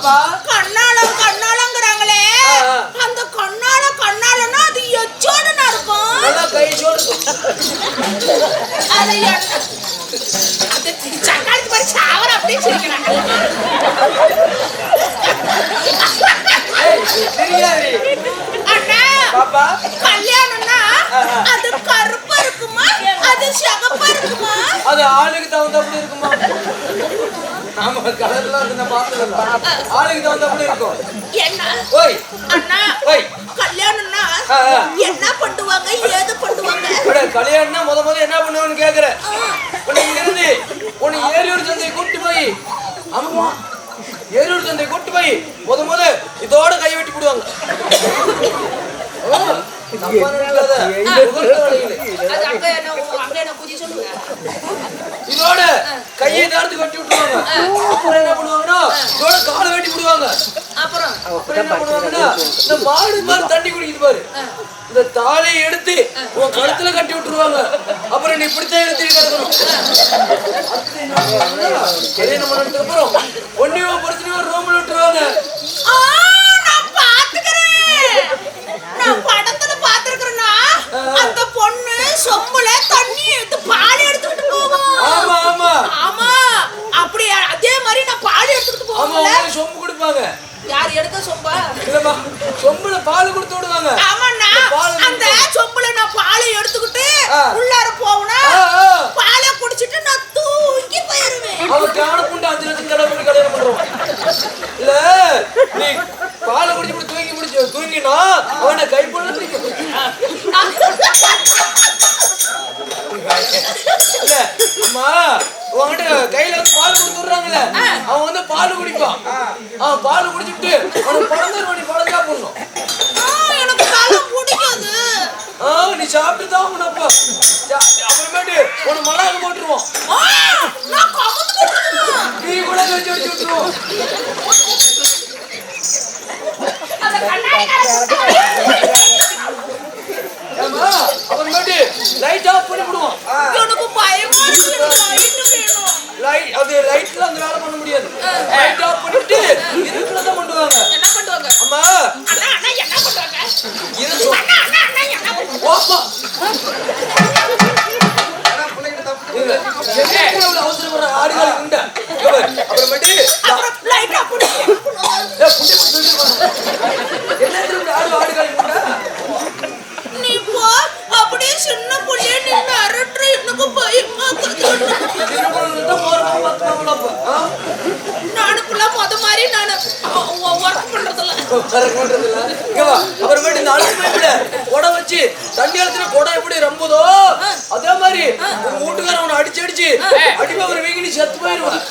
பாப்பா கண்ணாலம் கண்ணாலங்கறாங்களே அந்த கண்ணாலனா அது எச்சோடனா இருக்கும் நல்லா கைச்சோடு அது அந்த சக்காளி மாதிரி சாவர அப்படியே சிரிக்கிறாங்க அண்ணா பாப்பா கல்யாணம்னா அது கருப்பா இருக்குமா அது சிகப்பா இருக்குமா அது ஆளுக்கு தகுந்தபடி இருக்குமா நாம கலர்ல வந்து பார்த்ததல்ல ஆளுக்கு தகுந்தபடி இருக்கும் என்ன ஓய் அண்ணா ஓய் கல்யாணம்னா என்ன பண்ணுவாங்க ஏது பண்ணுவாங்க கல்யாணம்னா முத என்ன பண்ணுவான்னு கேக்குறேன் இங்க இருந்து உன்னை ஏரியூர் சந்தை கூட்டு போய் ஆமா ஏரியூர் சந்தை கூட்டு போய் முத இதோட கை வெட்டி போடுவாங்க இதோட கையை தாழ்த்து கட்டி விட்டுருவாங்க அப்புறம் என்ன பண்ணுவாங்கன்னா இதோட காலை வெட்டி விடுவாங்க அப்புறம் என்ன பண்ணுவாங்கன்னா இந்த மாடு மாதிரி தண்ணி குடிக்குது பாரு இந்த தாலியை எடுத்து உன் கழுத்துல கட்டி விட்டுருவாங்க அப்புறம் நீ இப்படித்தான் எடுத்து கிடக்கணும் கல்யாணம் பண்ணதுக்கு அப்புறம் ஒன்னியோ பொறுத்து ஒரு ரூம்ல விட்டுருவாங்க நான் படத்துல பாத்துக்கிறேன்னா அந்த பொண்ணு சொம்புல தண்ணி எடுத்து பால் எடுத்துக்கிட்டு போகும் ஆமா ஆமா ஆமா அப்படி அதே மாதிரி நான் பால் எடுத்துக்கிட்டு போவேன் சொம்பு கொடுப்பாங்க யார் எடுக்க சொம்பா இல்லம்மா சொம்புல பால் கொடுத்து விடுவாங்க ஆமாண்ணா அந்த சொம்புல நான் பால் எடுத்துக்கிட்டு உள்ளார போவனா பாலை குடிச்சிட்டு நான் தூங்கி போயிருவேன் அவ காண புண்டு 5 லட்சம் கடவுள் கல்யாணம் பண்றோம் இல்ல நீ பாலை குடிச்சு தூங்கினா அவனை கை போல அம்மா உங்ககிட்ட கையில வந்து பால் கொடுத்துடுறாங்கல்ல அவன் வந்து பால் குடிப்பான் அவன் பால் குடிச்சுட்டு அவனுக்கு பழந்தா போடணும் எனக்கு பால் பிடிக்காது நீ சாப்பிட்டு தான் உனப்பா அப்புறமேட்டு உனக்கு மலாக போட்டுருவோம் நீ கூட வச்சு விட்டுருவோம் அப்புறமேட்டு லைட் ஆஃப் பண்ணி விடுவோம் எனக்கு பயமா லைட் அது லைட்ல அந்த வேலை பண்ண முடியாது லைட் ஆஃப் பண்ணிட்டு இருட்டுல தான் பண்ணுவாங்க என்ன பண்ணுவாங்க அம்மா அண்ணா என்ன பண்ணுவாங்க இது அண்ணா என்ன ஓப்பா அவசரப்படுற ஆடுகள் உண்டு அப்புறமேட்டு லைட் ஆஃப் பண்ணி ஆடுகள் உண்டு நீ போ அப்படியே சின்ன புள்ளிய நின்னு அரட்ற எனக்கு பயமா நானுக்குள்ள முத மாதிரி நான் ஒர்க் பண்றதில்ல அப்புறமேட்டு இந்த அழுத்து பைப்பில கொடை வச்சு தண்ணி அழுத்தின கொடை எப்படி ரம்புதோ அதே மாதிரி உங்க வீட்டுக்கார அவனை அடிச்சு அடிப்பா ஒரு வீங்கி செத்து போயிருவான்